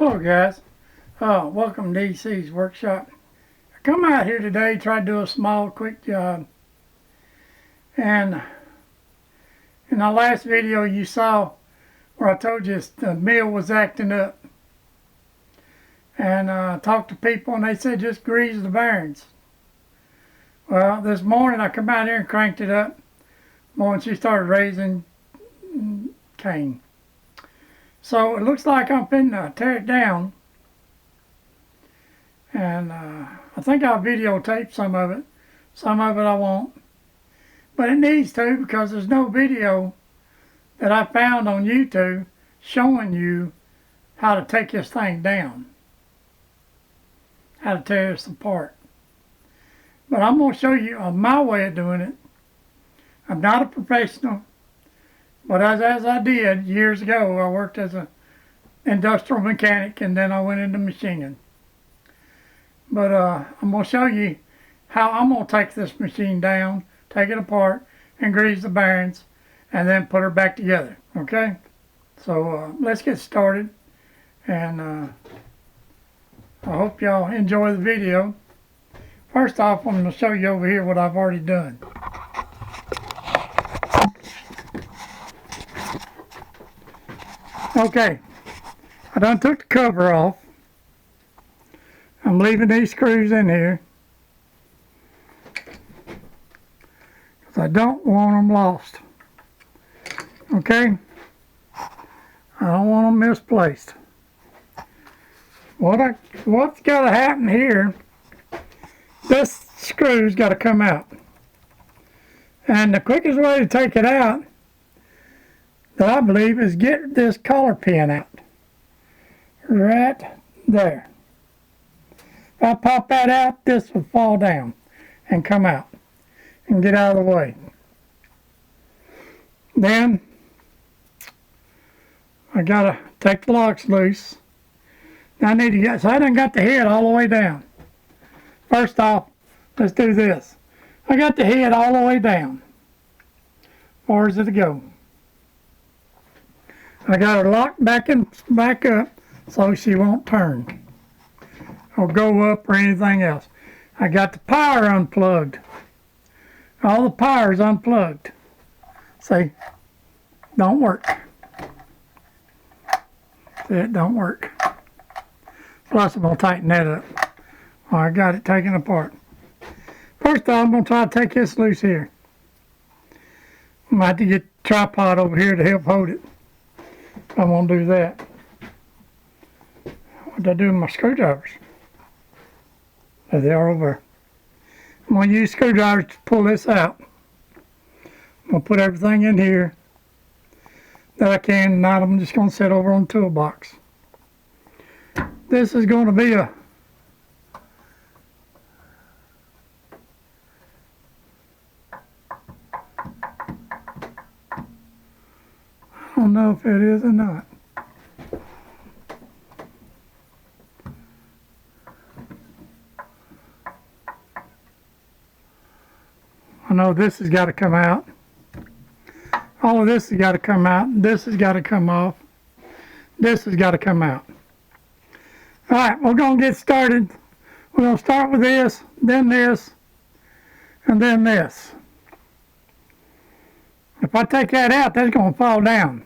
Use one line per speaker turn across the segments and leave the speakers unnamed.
Hello guys, welcome to DC's workshop. I come out here today, try to do a small quick job, and in the last video you saw where I told you the mill was acting up, and I talked to people and they said just grease the bearings. Well, this morning I come out here and cranked it up. Morning she started raising cane. So it looks like I'm finna tear it down, and I think I'll videotape some of it I won't, but it needs to, because there's no video that I found on YouTube showing you how to take this thing down, how to tear this apart. But I'm going to show you my way of doing it. I'm not a professional, but as I did years ago, I worked as an industrial mechanic and then I went into machining. But I'm going to show you how I'm going to take this machine down, take it apart, and grease the bearings, and then put her back together, okay? So let's get started, and I hope y'all enjoy the video. First off, I'm going to show you over here what I've already done. Okay, I done took the cover off. I'm leaving these screws in here because I don't want them lost. Okay? I don't want them misplaced. What's got to happen here, this screw's got to come out. And the quickest way to take it out, that I believe, is get this collar pin out. Right there. If I pop that out, this will fall down and come out and get out of the way. Then I gotta take the locks loose. Now I need to get, so I done got the head all the way down. First off, let's do this. I got the head all the way down. As far as it'll go. I got her locked back up so she won't turn or go up or anything else. I got the power unplugged. All the power's unplugged. See, don't work. See, it don't work. Plus I'm going to tighten that up. I got it taken apart. First off, I'm going to try to take this loose here. I might have to get the tripod over here to help hold it. I'm going to do that. What did I do with my screwdrivers? There they are over there. I'm going to use screwdrivers to pull this out. I'm going to put everything in here that I can. Now I'm just going to set over on the toolbox. This is going to be a I don't know if it is or not. I know this has got to come out. All of this has got to come out. This has got to come off. This has got to come out. All right, we're going to get started. We're going to start with this, and then this. If I take that out, that's going to fall down.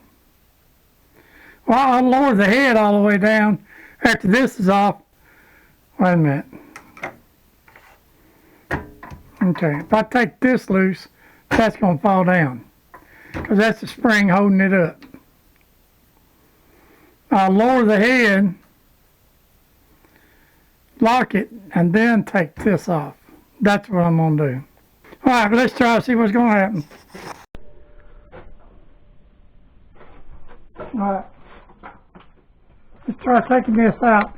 Well, I'll lower the head all the way down after this is off. Wait a minute. Okay, if I take this loose, that's going to fall down, because that's the spring holding it up. I'll lower the head, lock it, and then take this off. That's what I'm going to do. All right, let's try to see what's going to happen. All right, let's try taking this out.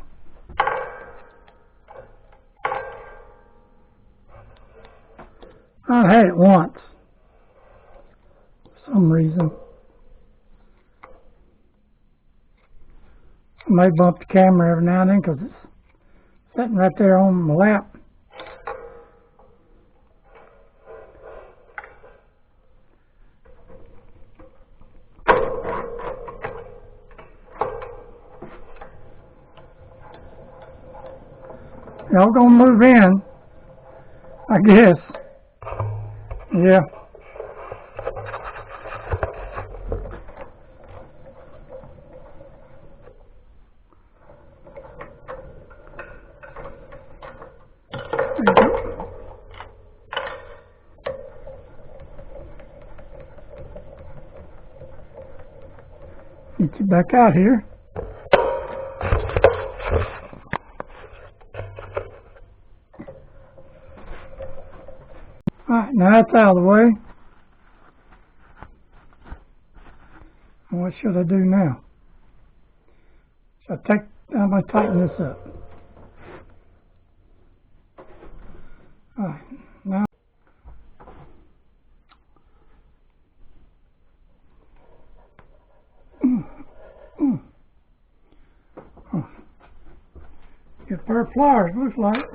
I've had it once, for some reason. I may bump the camera every now and then because it's sitting right there on my lap. Y'all gonna move in, I guess. Yeah. Get you back out here. Alright, now that's out of the way. And what should I do now? I'm going to tighten this up. Alright, now. Get a pair of pliers, looks like.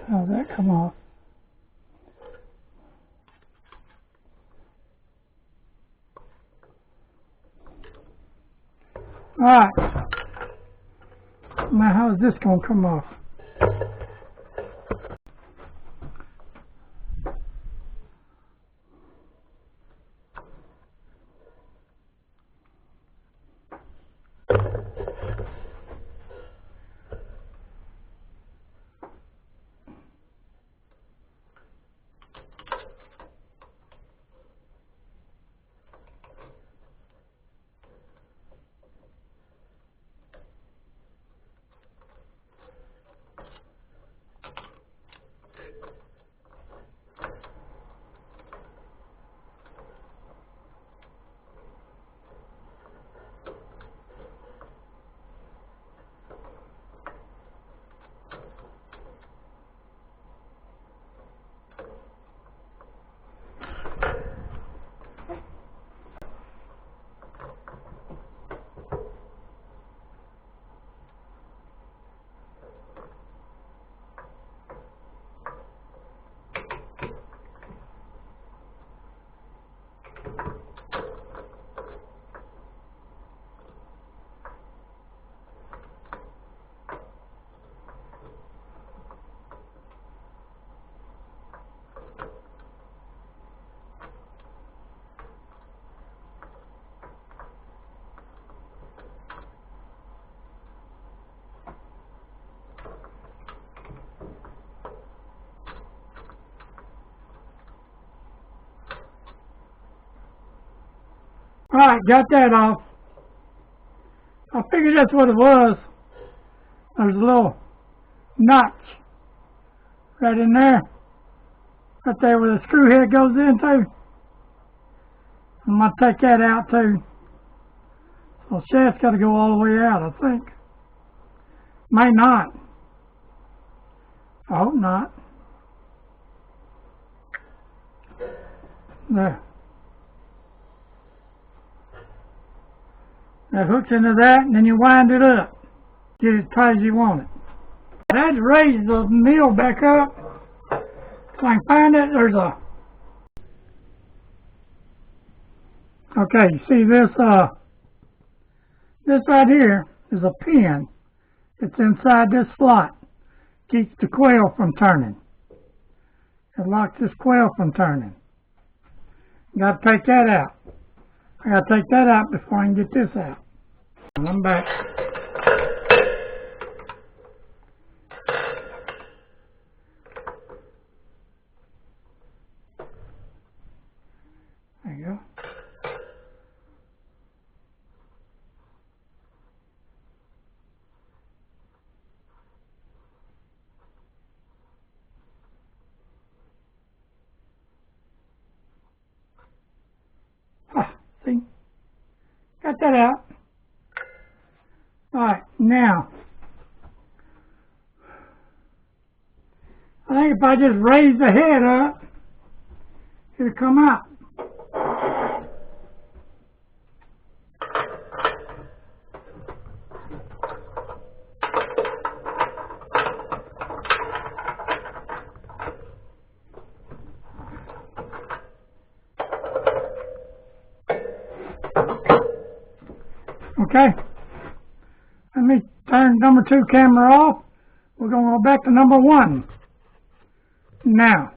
How'd that come off? Alright. Now how is this going to come off? Alright, got that off. I figured that's what it was. There's a little notch right in there. Right there where the screw head goes into. I'm going to take that out too. So the shaft's got to go all the way out, I think. May not. I hope not. There. That hooks into that, and then you wind it up. Get it as tight as you want it. I had to raise the mill back up so I can find it. There's a... Okay, you see this, this right here is a pin. It's inside this slot. Keeps the quail from turning. It locks this quail from turning. Got to take that out. I got to take that out before I can get this out. And I'm back. There you go. See? Got that out. Alright, now, I think if I just raise the head up, it'll come out. Okay, let me turn number 2 camera off. We're going to go back to number 1 now.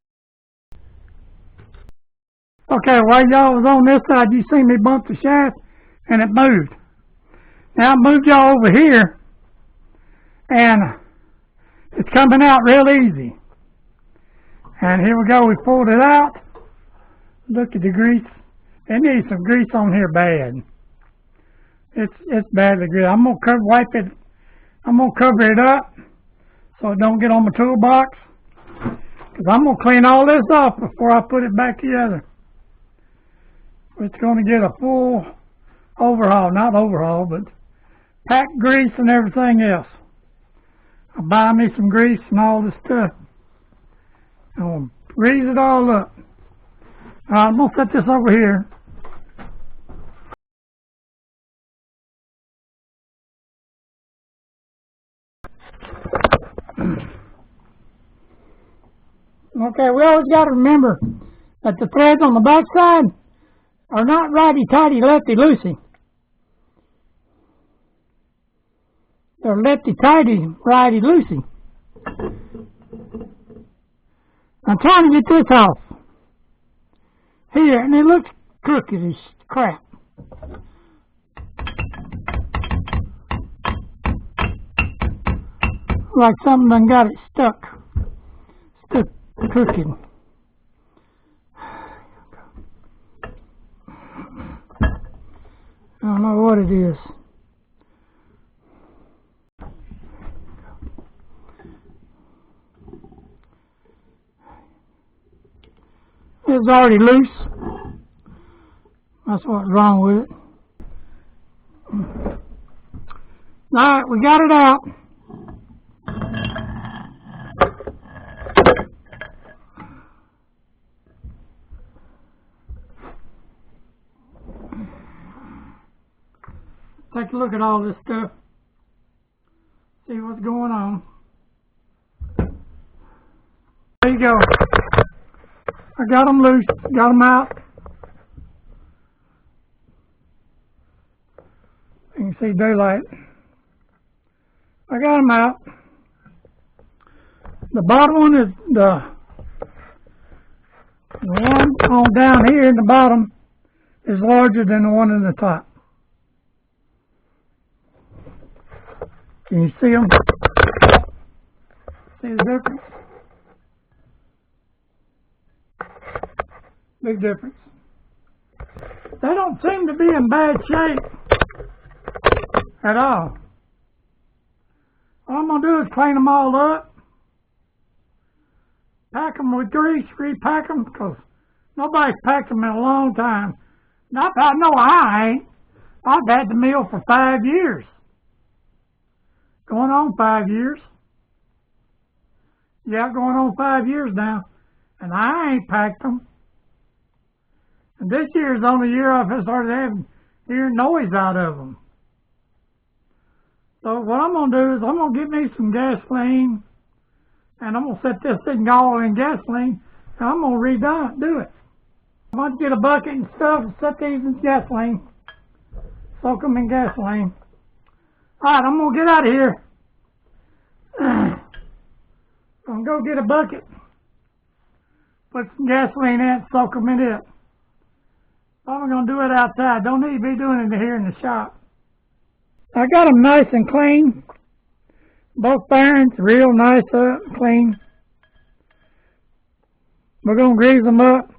Okay, while y'all was on this side, you see me bump the shaft and it moved. Now I moved y'all over here and it's coming out real easy. And here we go, we pulled it out. Look at the grease. It needs some grease on here bad. It's badly greased. I'm gonna wipe it. I'm gonna cover it up so it don't get on my toolbox. Cause I'm gonna clean all this off before I put it back together. It's gonna get a full overhaul, not overhaul, but pack grease and everything else. I'll buy me some grease and all this stuff. I'm gonna grease it all up. I'm gonna set this over here. Okay, we always got to remember that the threads on the back side are not righty-tighty, lefty-loosey. They're lefty-tighty, righty-loosey. I'm trying to get this off here, and it looks crooked as crap. Like something done got it stuck crooked. I don't know what it is. It's already loose. That's what's wrong with it. Alright, we got it out. Take a look at all this stuff. See what's going on. There you go. I got them loose, got them out. You can see daylight. I got them out. The bottom one is the one on down here in the bottom is larger than the one in the top. Can you see them? See the difference? Big difference. They don't seem to be in bad shape at all. All I'm going to do is clean them all up, pack them with grease, repack them, because nobody's packed them in a long time. Not, I know I ain't. I've had the mill for 5 years. Going on 5 years. Yeah, going on 5 years now. And I ain't packed them. And this year is the only year I've started hearing noise out of them. So what I'm going to do is I'm going to get me some gasoline And I'm gonna set this thing all in gasoline, and I'm gonna do it. I'm gonna get a bucket and stuff and set these in gasoline. Soak them in gasoline. Alright, I'm gonna get out of here. I'm gonna go get a bucket. Put some gasoline in it, soak them in it. I'm gonna do it outside. Don't need to be doing it here in the shop. I got them nice and clean. Both bearings real nice and clean. We're gonna grease them up.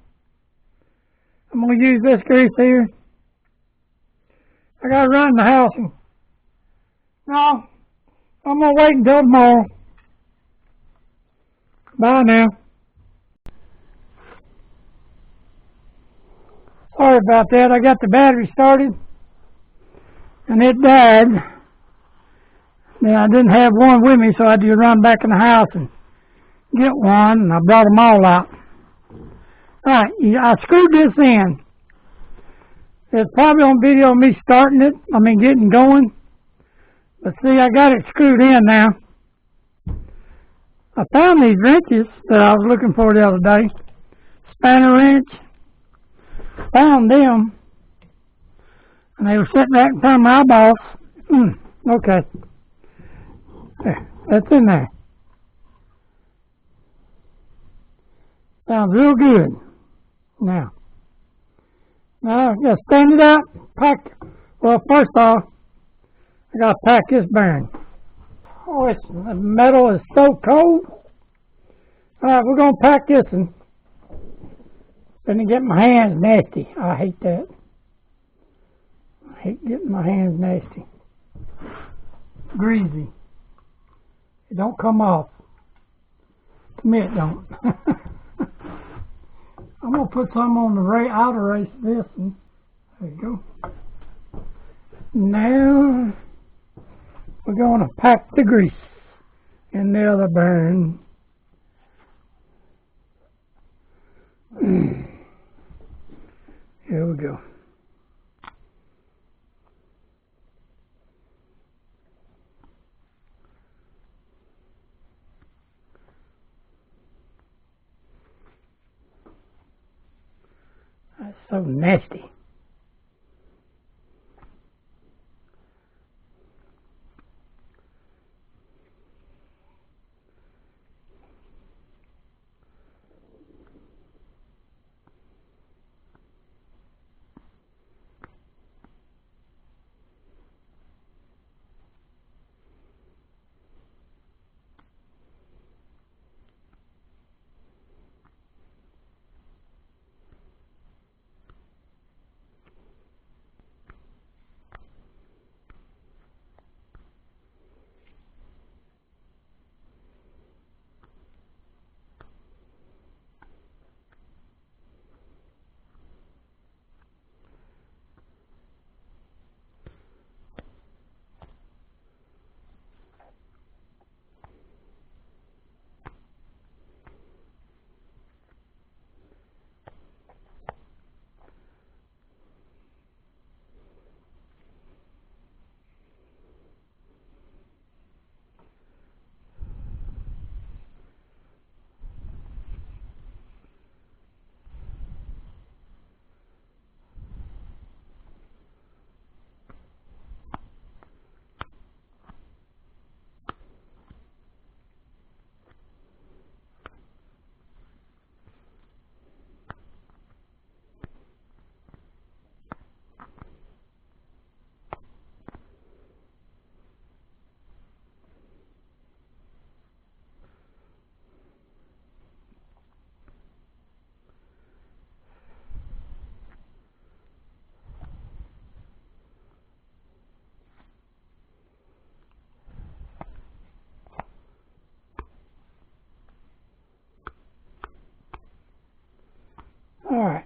I'm gonna use this grease here. I gotta run the house. No, I'm gonna wait until tomorrow. Bye now. Sorry about that. I got the battery started and it died. Now I didn't have one with me, so I had to run back in the house and get one, and I brought them all out. Alright, I screwed this in. It's probably on video of me starting it, getting going. But see, I got it screwed in now. I found these wrenches that I was looking for the other day. Spanner wrench. Found them. And they were sitting right in front of my eyeballs. Okay. There, that's in there. Sounds real good. Now I gotta stand it up, pack. Well, first off, I gotta pack this bearing. Oh, the metal is so cold. Alright, we're gonna pack this one. Gonna get my hands nasty. I hate that. I hate getting my hands nasty. Greasy. It don't come off. To me it don't. I'm gonna put some on the outer race of this one. There you go. Now we're gonna pack the grease in the other bearing. Here we go. That's so nasty. All right.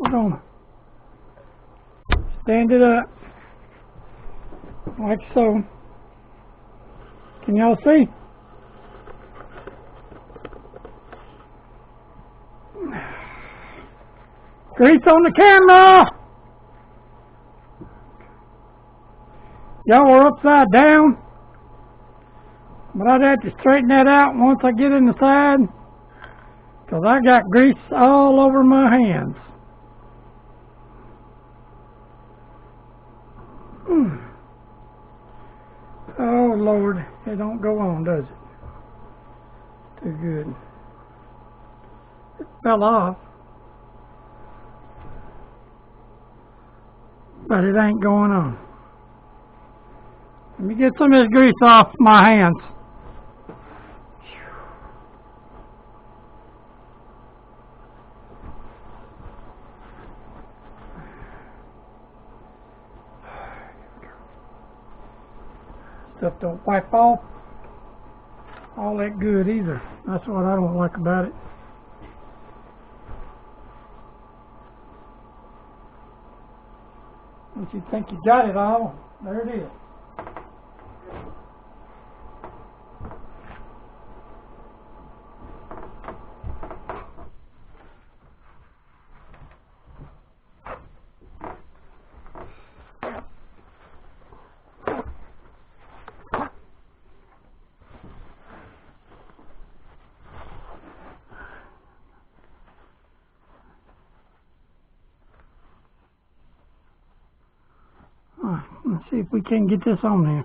We're going to stand it up like so. Can y'all see? Grease on the camera! Y'all were upside down. But I'd have to straighten that out once I get in the side. Because I got grease all over my hands. Oh Lord, it don't go on, does it? Too good. It fell off. But it ain't going on. Let me get some of this grease off my hands. Stuff don't wipe off all that good either. That's what I don't like about it. Once you think you got it all, there it is. Let's see if we can get this on there.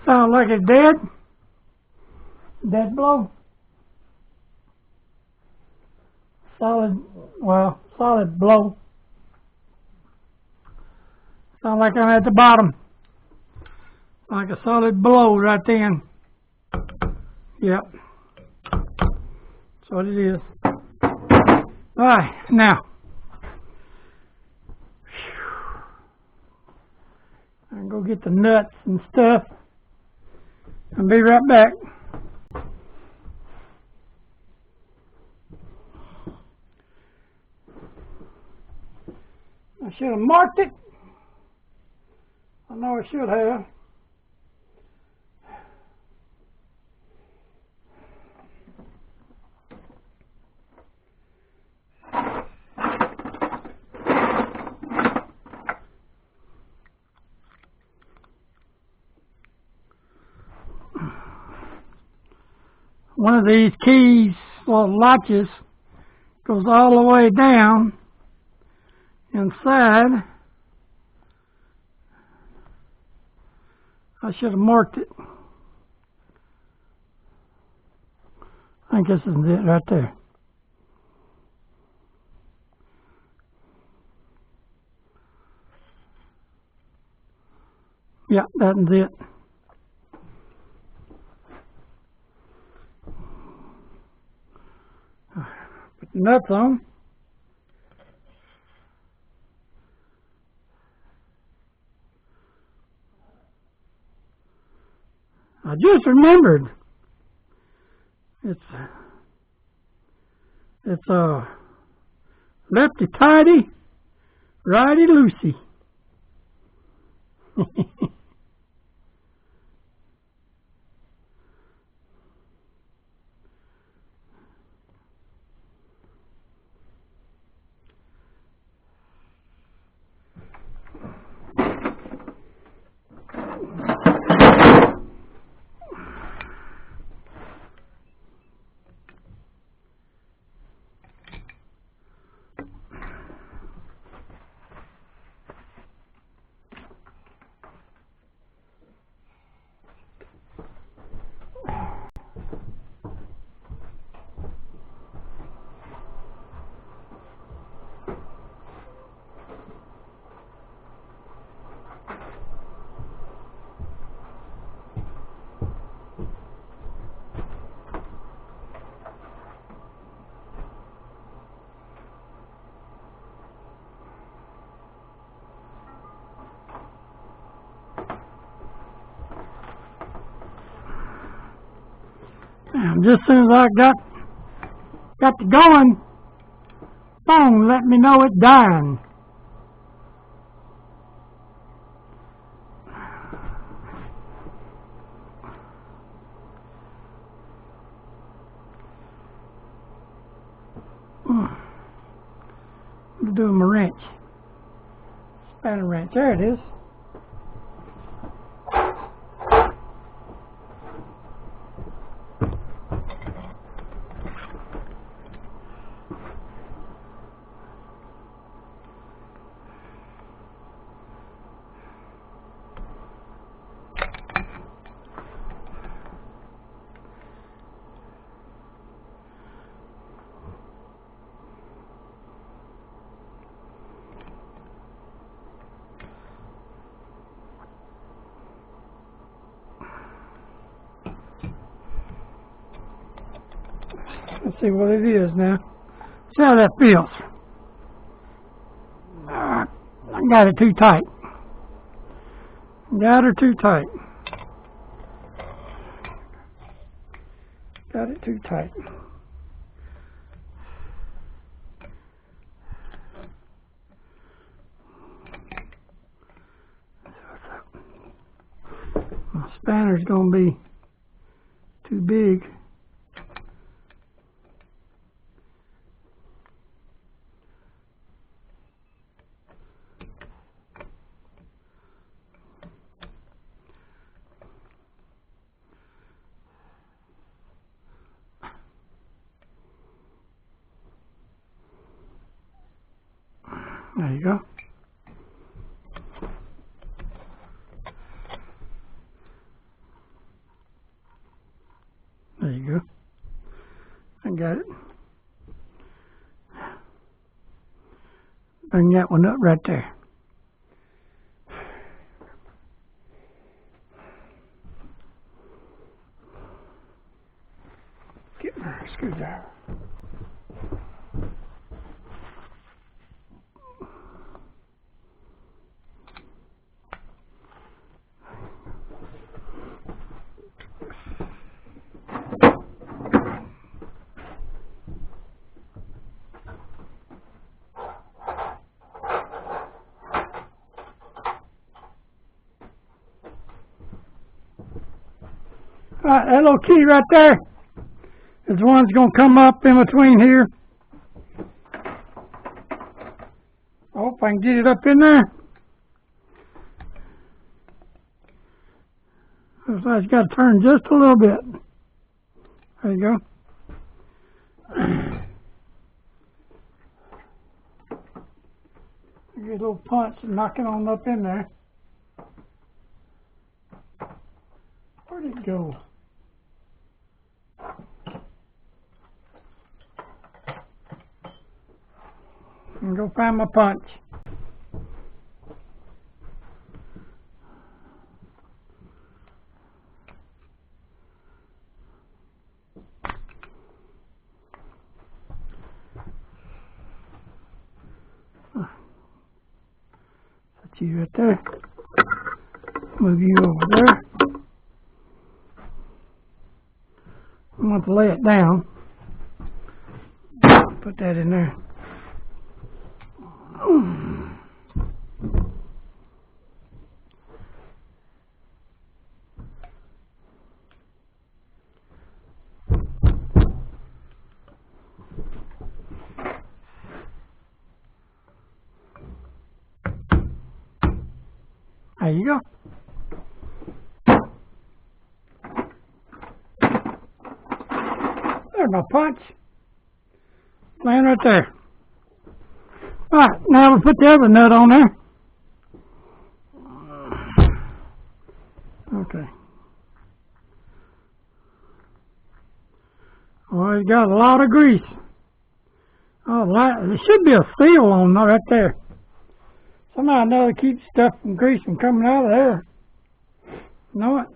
Sound like it's dead. Dead blow. Solid blow. Sound like I'm at the bottom. Like a solid blow right then. Yep. That's what it is. Alright, now. I'll go get the nuts and stuff. I'll be right back. I should have marked it. I know I should have. One of these keys, little latches, goes all the way down inside. I should have marked it. I think this is it right there. Yeah, that's it. Put the nuts on. I just remembered. It's lefty tighty, righty loosey. Just as soon as I got to going, phone let me know it's dying. I'm doing my wrench. Spanner wrench. There it is. Let's see what it is now. See how that feels. I got it too tight. Got her too tight. Got it too tight. My spanner's gonna be too big. There you go. There you go. I got it. Bring that one up right there. Get my screwdriver. Alright, that little key right there is the one that's going to come up in between here. I hope I can get it up in there. Looks like it's got to turn just a little bit. There you go. Get a little punch and knock it on up in there. Where'd it go? I'm going to go find my punch. Put you right there. Move you over there. I'm going to lay it down. Put that in there. There you go. There's my punch. Laying right there. Alright, now we'll put the other nut on there. Okay. Well, it's got a lot of grease. Oh, there should be a seal on right there. Somehow or another keeps stuff from grease from coming out of there. Know it?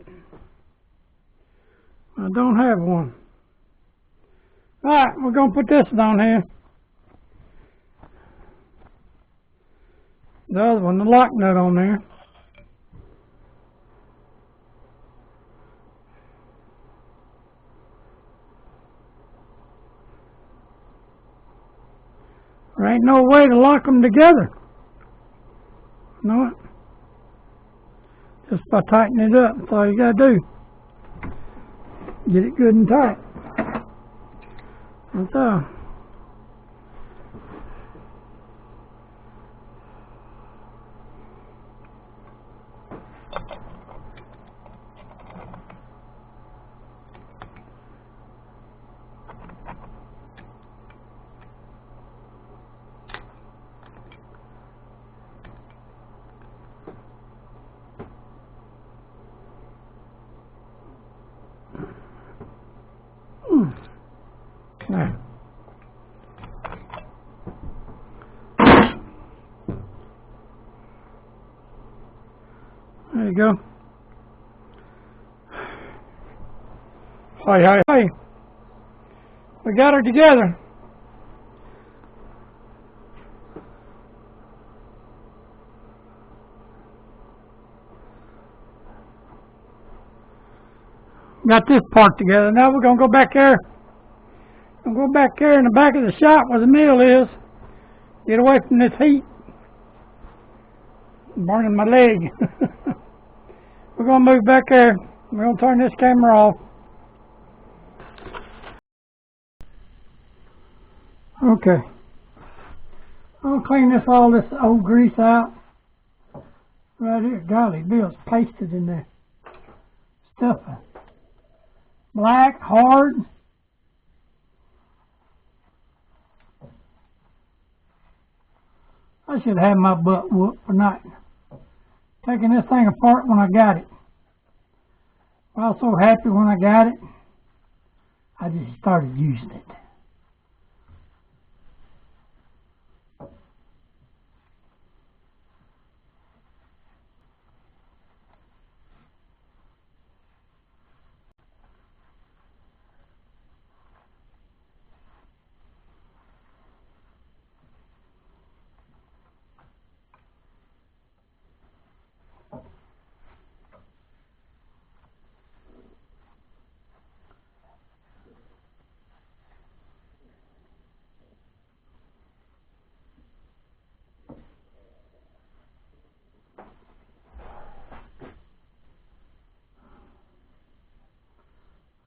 I don't have one. Alright, we're going to put this on here. The other one, the lock nut on there. There ain't no way to lock them together. Know it? Just by tightening it up, that's all you gotta do. Get it good and tight. That's all. There. There you go. Hey. We got her together. Got this part together. Now we're going to go back there. I'll go back there in the back of the shop where the mill is. Get away from this heat. Burning my leg. We're going to move back there. We're going to turn this camera off. Okay. I'll clean all this old grease out. Right here. Golly, Bill's pasted in there. Stuff. Black, hard. I should have my butt whooped for not taking this thing apart when I got it. I was so happy when I got it, I just started using it.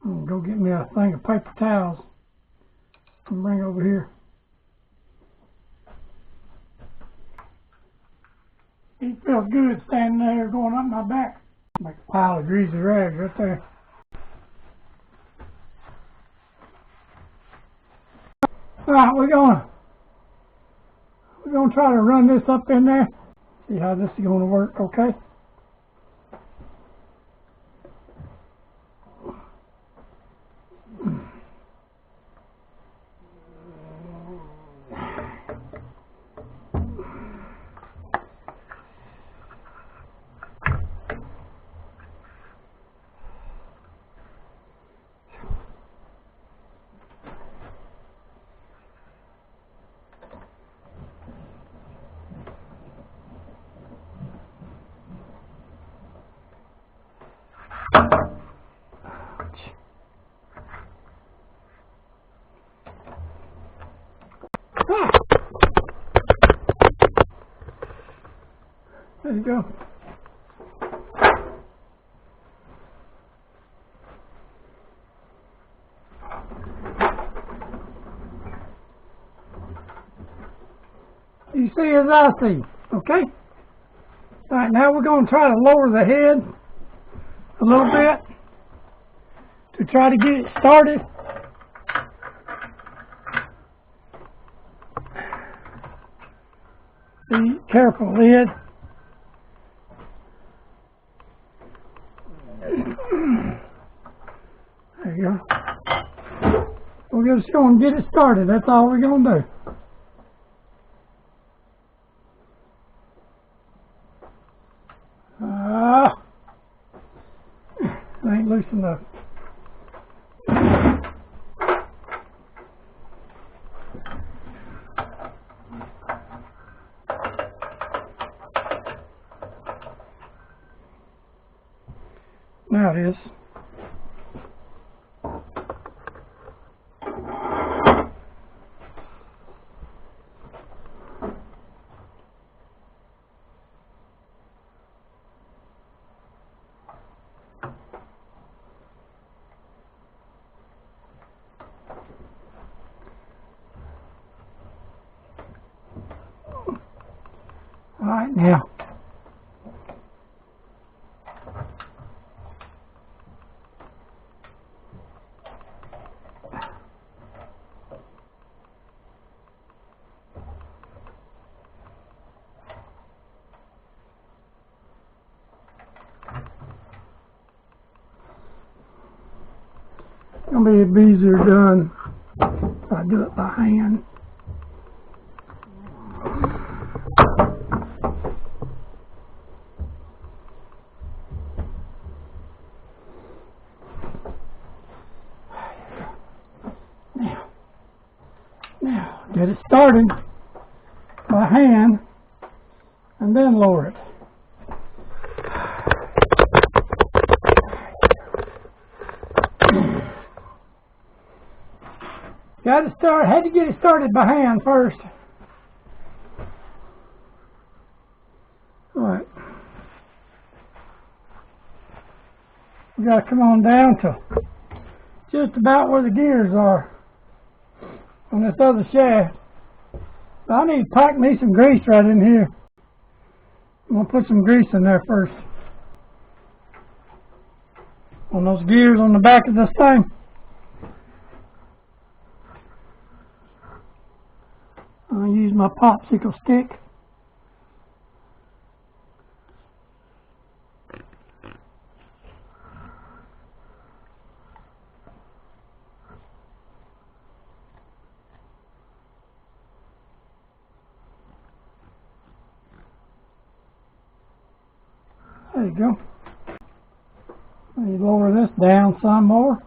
I'm gonna go get me a thing of paper towels and bring over here. It feels good standing there going up my back. Like a pile of greasy rags right there. Alright, we're gonna try to run this up in there. See how this is gonna work, okay? There you go. You see as I see, okay? Alright, now we're going to try to lower the head a little bit to try to get it started. Be careful, lid. There you go. We're just going to get it started. That's all we're going to do. It ain't loose enough. Now it is. All right, now. It's going to be easier done if I do it by hand. Now, get it started by hand and then lower it. Had to get it started by hand first. Alright. We gotta come on down to just about where the gears are on this other shaft. But I need to pack me some grease right in here. I'm gonna put some grease in there first. On those gears on the back of this thing. I'll use my popsicle stick. There you go. Let me lower this down some more.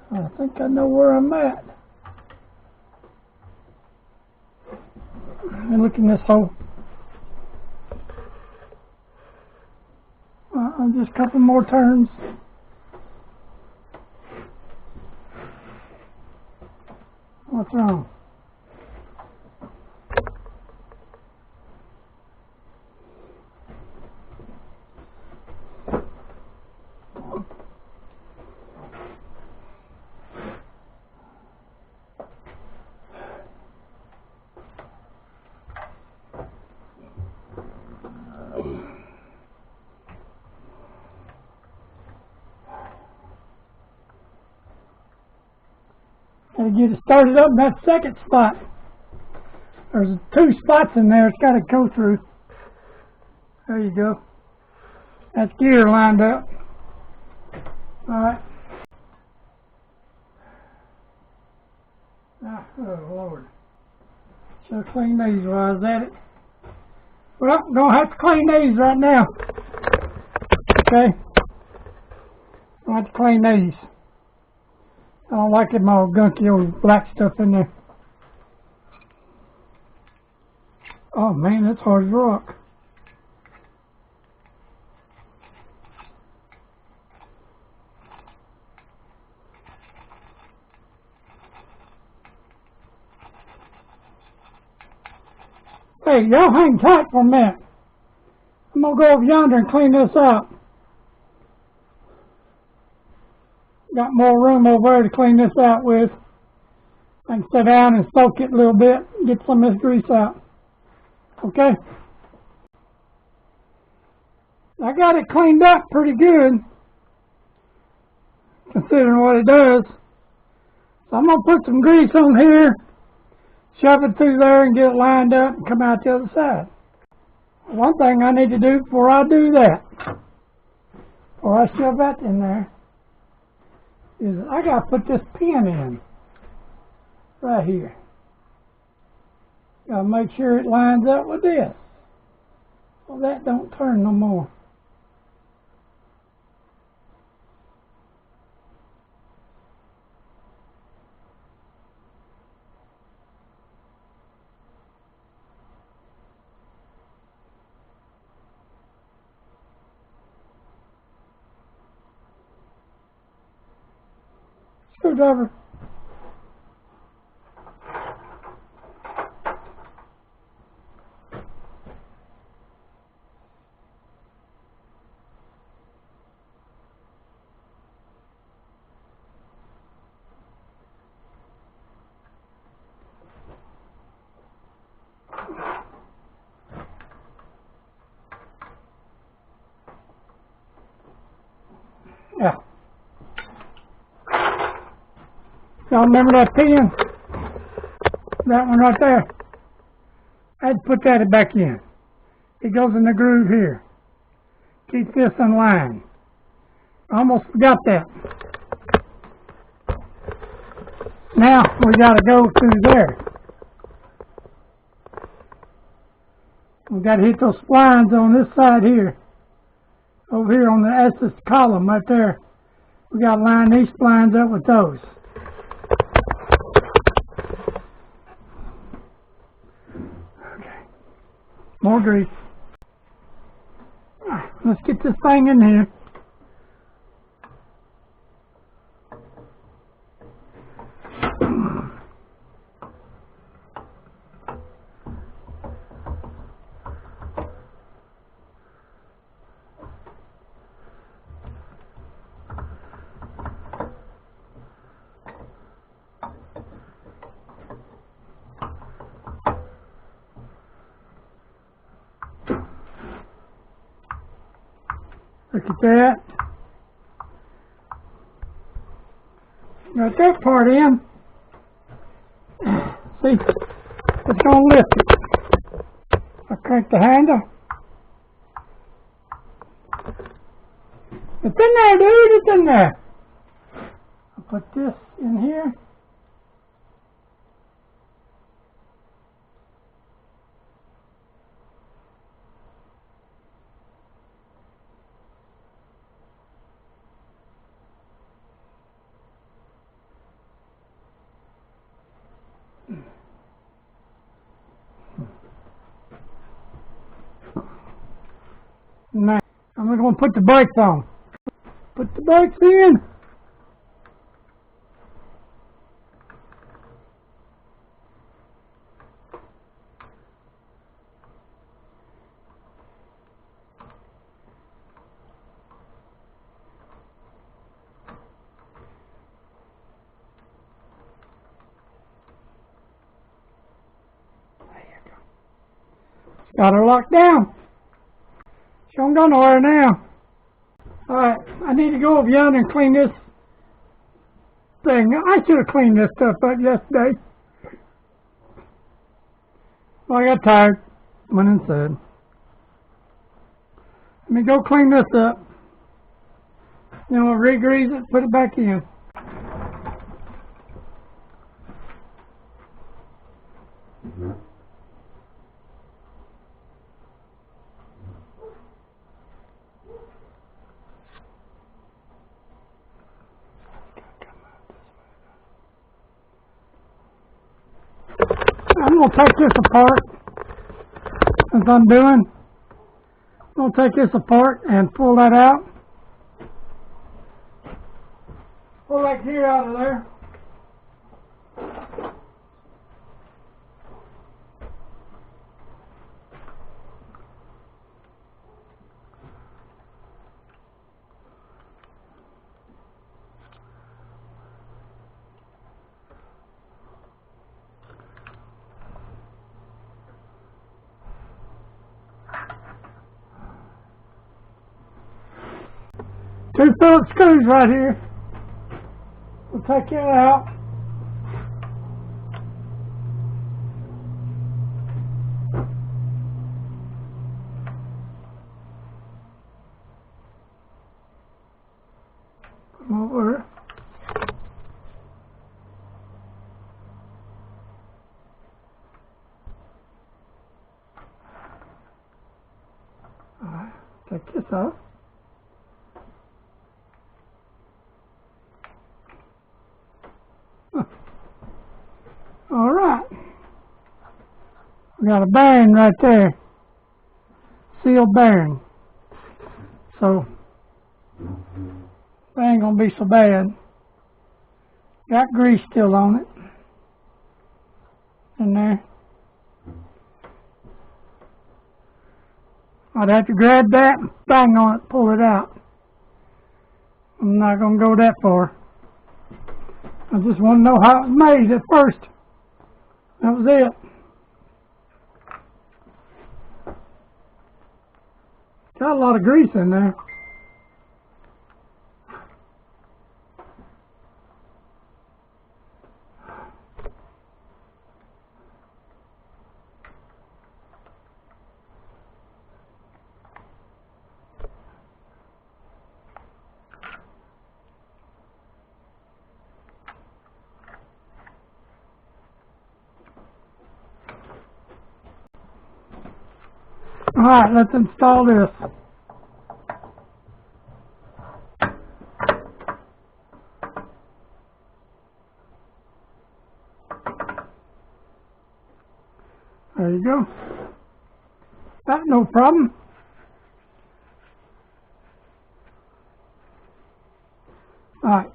I think I know where I'm at. And look in this hole. Just a couple more turns. What's wrong? Gotta get it started up in that second spot. There's 2 spots in there it's gotta go through. There you go. That's gear lined up. Alright. Oh Lord. Should I clean these while I was at it? Well, don't have to clean these right now. Okay. Don't have to clean these. I don't like it all gunky old black stuff in there. Oh man, that's hard as rock. Hey, y'all hang tight for a minute. I'm going to go over yonder and clean this out. Got more room over there to clean this out with. I can sit down and soak it a little bit, get some of this grease out. Okay? I got it cleaned up pretty good, considering what it does. So I'm going to put some grease on here, shove it through there and get it lined up and come out the other side. One thing I need to do before I do that, before I shove that in there, is I got to put this pin in right here. Got to make sure it lines up with this. Well, that don't turn no more. Screwdriver. Yeah. Y'all remember that pin? That one right there. I had to put that back in. It goes in the groove here. Keep this in line. I almost forgot that. Now we got to go through there. We got to hit those splines on this side here. Over here on that's this column right there. We got to line these splines up with those. Okay. More grease. Let's get this thing in here. Look at that. Got that part in. See, it's going to lift it. I crank the handle. It's in there, dude. It's in there. I'll put this in here. Now, I'm going to put the brakes on. Put the brakes in. There you go. Got her locked down. She don't go nowhere now. Alright, I need to go over yonder and clean this thing. I should have cleaned this stuff up yesterday. Well, I got tired. Went inside. Let me go clean this up. Then we'll re-grease it, put it back in. I'm going to take this apart, as I'm doing. I'm going to take this apart and pull that out. Pull that gear out of there. 2 Phillips screws right here. We'll take that out. Put them over. Alright, take this off. Alright. We got a bearing right there. Sealed bearing. So, that ain't gonna be so bad. Got grease still on it. In there. I'd have to grab that and bang on it, pull it out. I'm not gonna go that far. I just want to know how it was made at first. That was it. Got a lot of grease in there. Alright, let's install this. There you go. That's no problem. Alright.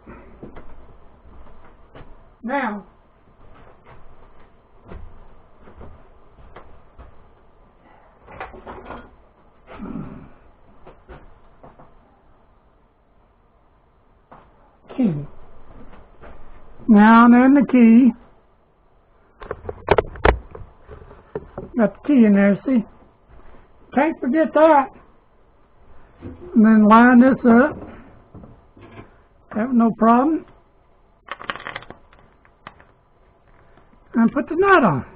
Now, key. Now and then the key. Got the key in there, see? Can't forget that. And then line this up. Have no problem. And put the nut on.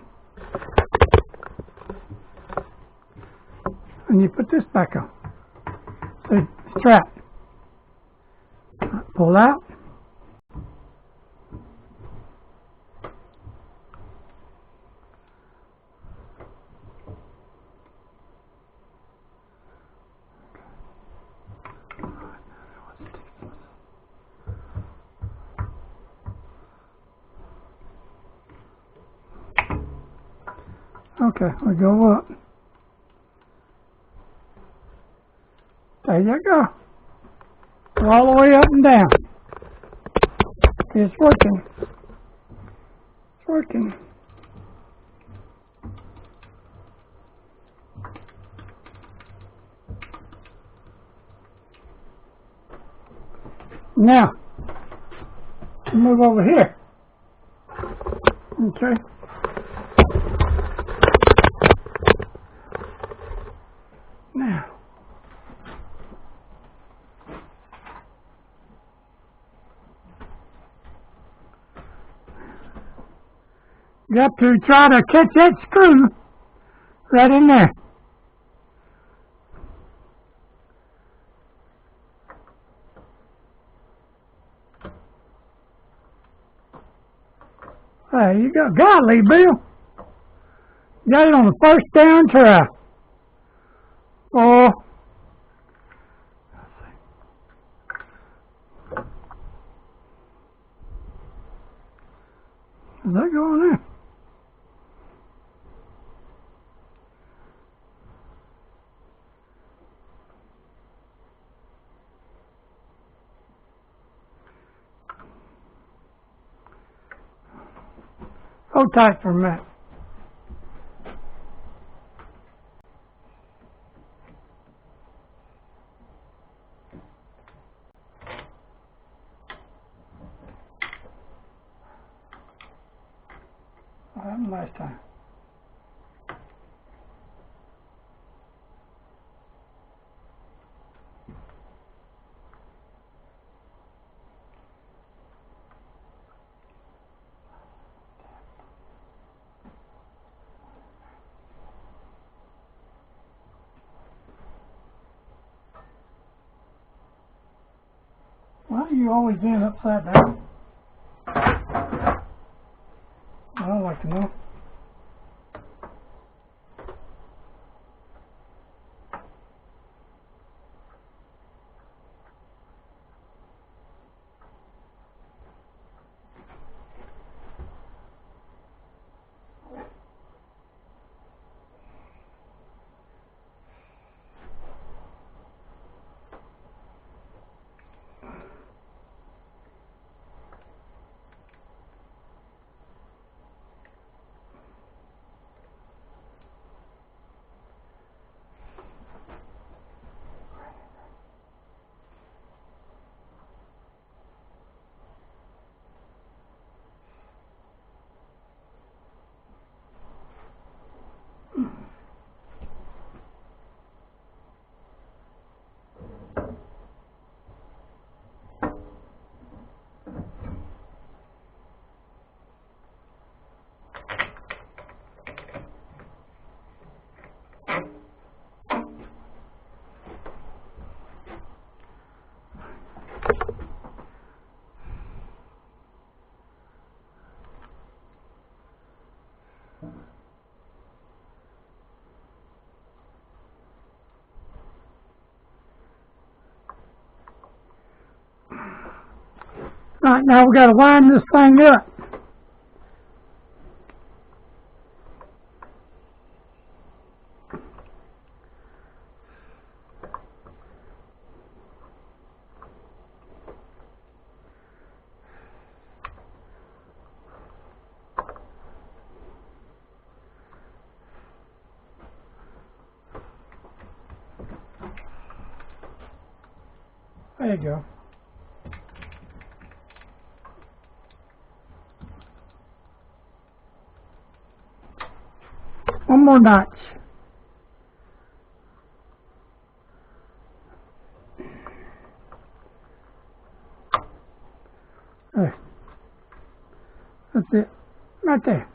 And you put this back on. See, strap. Pull out. Okay, we go up. There you go. Go all the way up and down. It's working. It's working. Now, move over here. Okay. Now, you have to try to catch that screw right in there. There you go. Golly, Bill. Got it on the first down try. Oh. Is that going there? Hold tight for a minute. What happened last time? Why do you always end upside down? I'd like to know. Right, now we got to line this thing up. There you go. One more notch. There. That's it. Right there.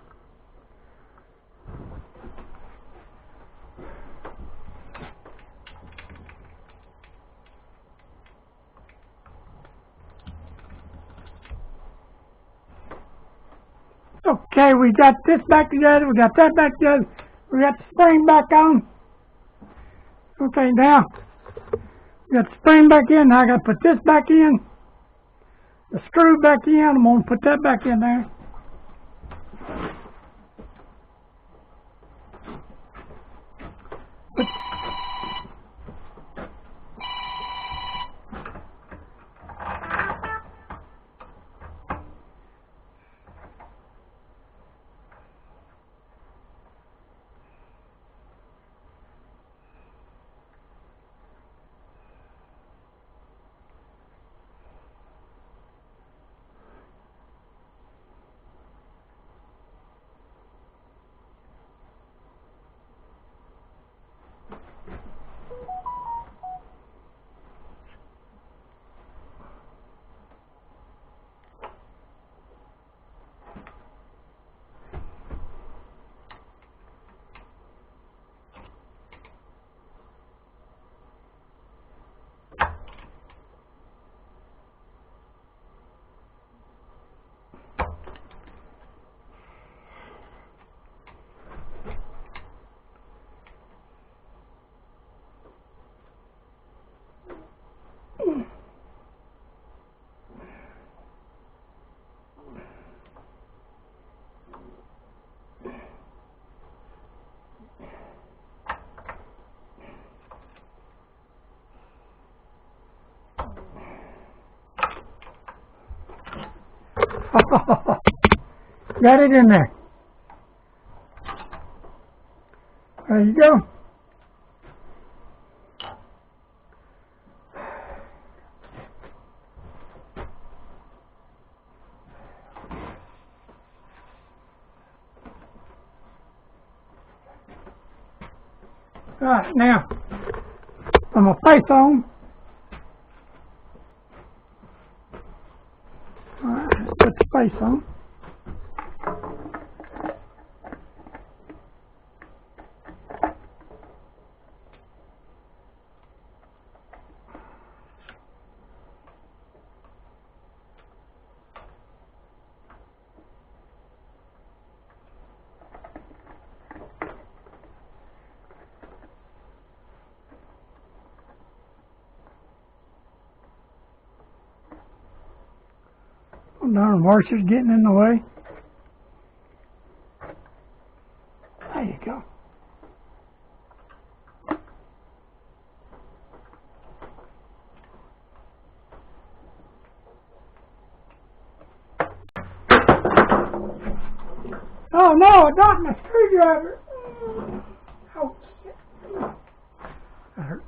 Okay, we got this back together, we got that back together, we got the spring back on. Okay, now, we got the spring back in, now I got to put this back in, the screw back in, I'm going to put that back in there. Got it in there. There you go. Alright, now, I'm going to face on. Alright, put the face on. Oh, darn horses getting in the way. There you go. Oh no, I dropped my screwdriver. Oh, shit. That hurt.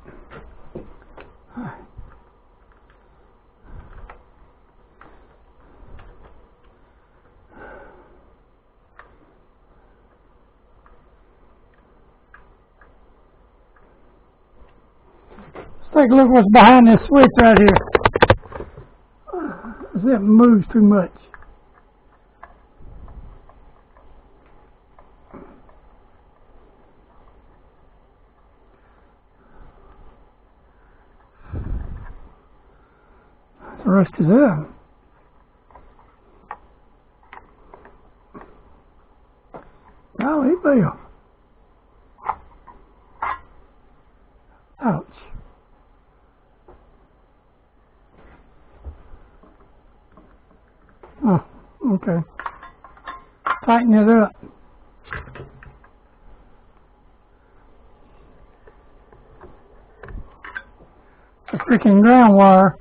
Let's take a look what's behind this switch right here. It moves too much. The rest is up. Golly, Bill. Ouch. Oh, okay. Tighten it up. It's a freaking ground wire.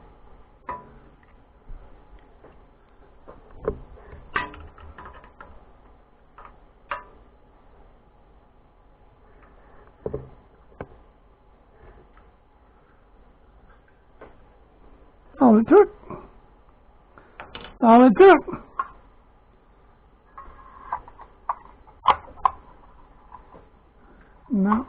All it took. All it took. No.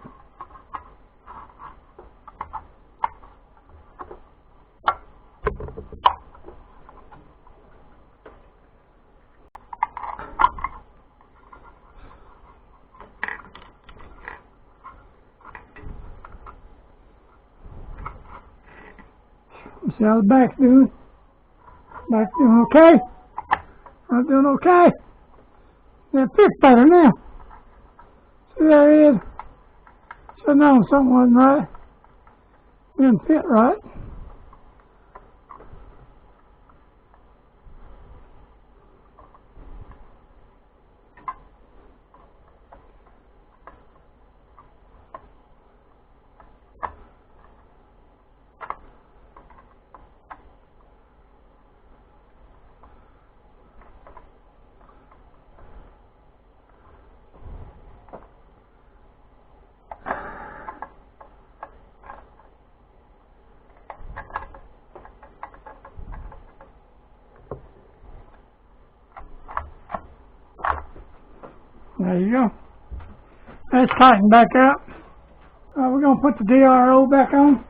See how the back's doing? Back's doing okay? I'm doing okay. That fits better now. See, there it is. Should have known something wasn't right. Didn't fit right. There you go. That's tightened back up. We're going to put the DRO back on.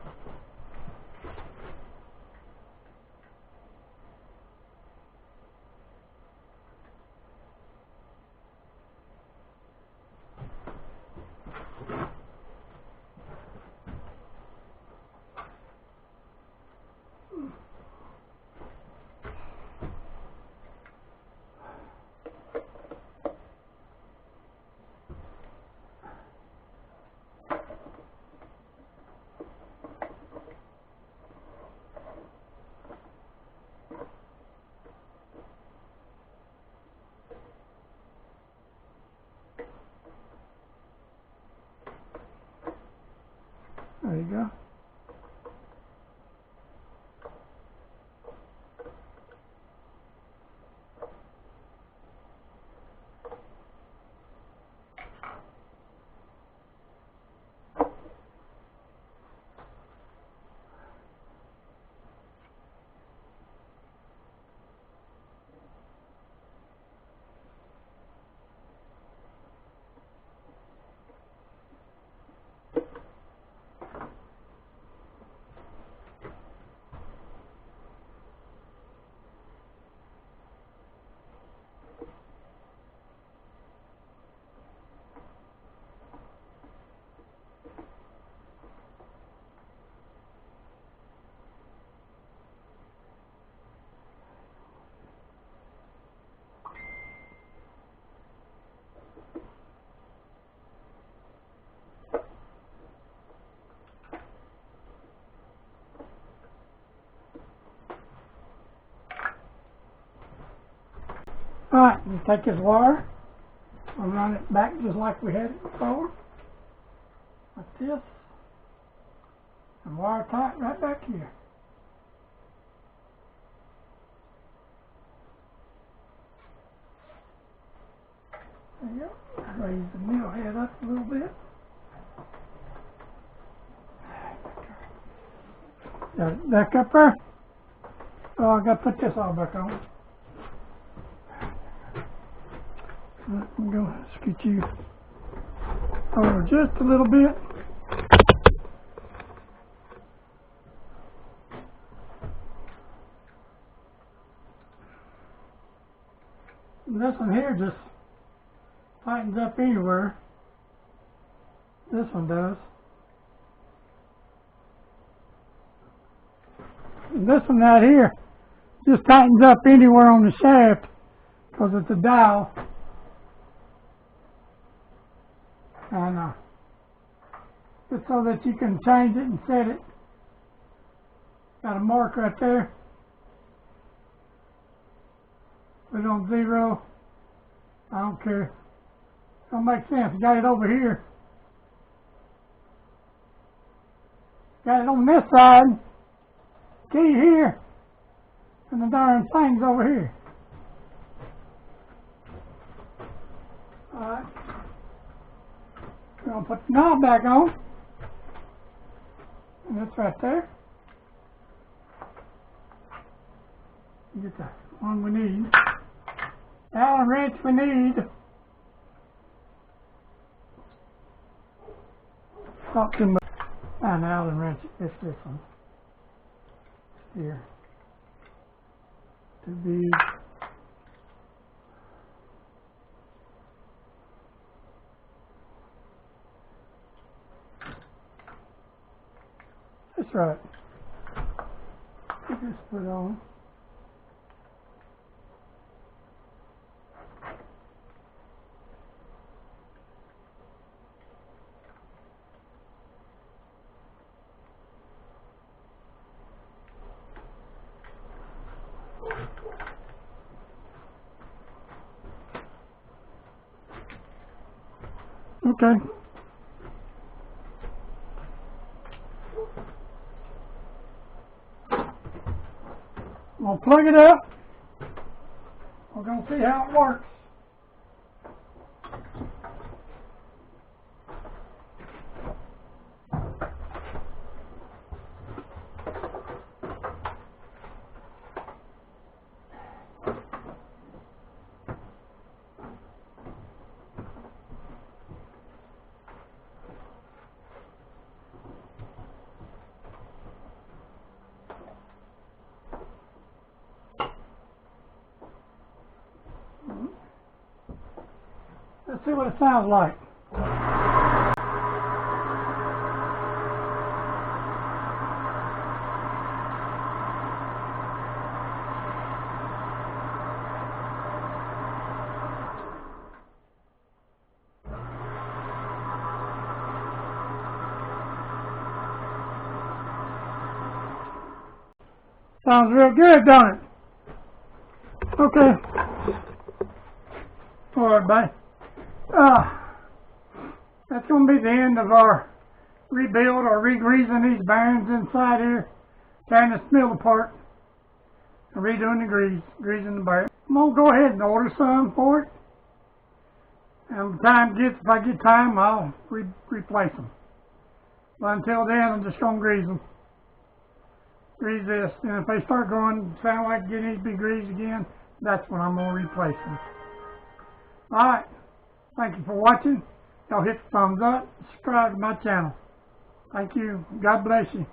Alright, just take this wire and run it back just like we had it before. Like this. And wire tight right back here. There you go. Raise the mill head up a little bit. Got it back up there. Oh, I got to put this all back on. Let me go scoot you over just a little bit. And this one here just tightens up anywhere. This one does. And this one right here just tightens up anywhere on the shaft because it's a dial. And just so that you can change it and set it. Got a mark right there. Put it on 0. I don't care. Don't make sense. Got it over here. Got it on this side. Key here. And the darn thing's over here. Alright. We're going to put the knob back on. And it's right there. Get the one we need. Allen wrench we need. Not too much. An Allen wrench. It's this one. Here. To be. That's right. Just put on. Okay. We'll plug it up. We're going to see how it works. Let's see what it sounds like. Sounds real good, don't it? Okay. All right, bye. That's going to be the end of our rebuild or re-greasing these bearings inside here, tearing this mill apart, and redoing the greasing the bearings. I'm going to go ahead and order some for it. And if I get time, I'll replace them. But until then, I'm just going to grease them. Grease this, and if they start going, sound like they need to be greased again, that's when I'm going to replace them. Alright, thank you for watching. Y'all hit the thumbs up, subscribe to my channel. Thank you. God bless you.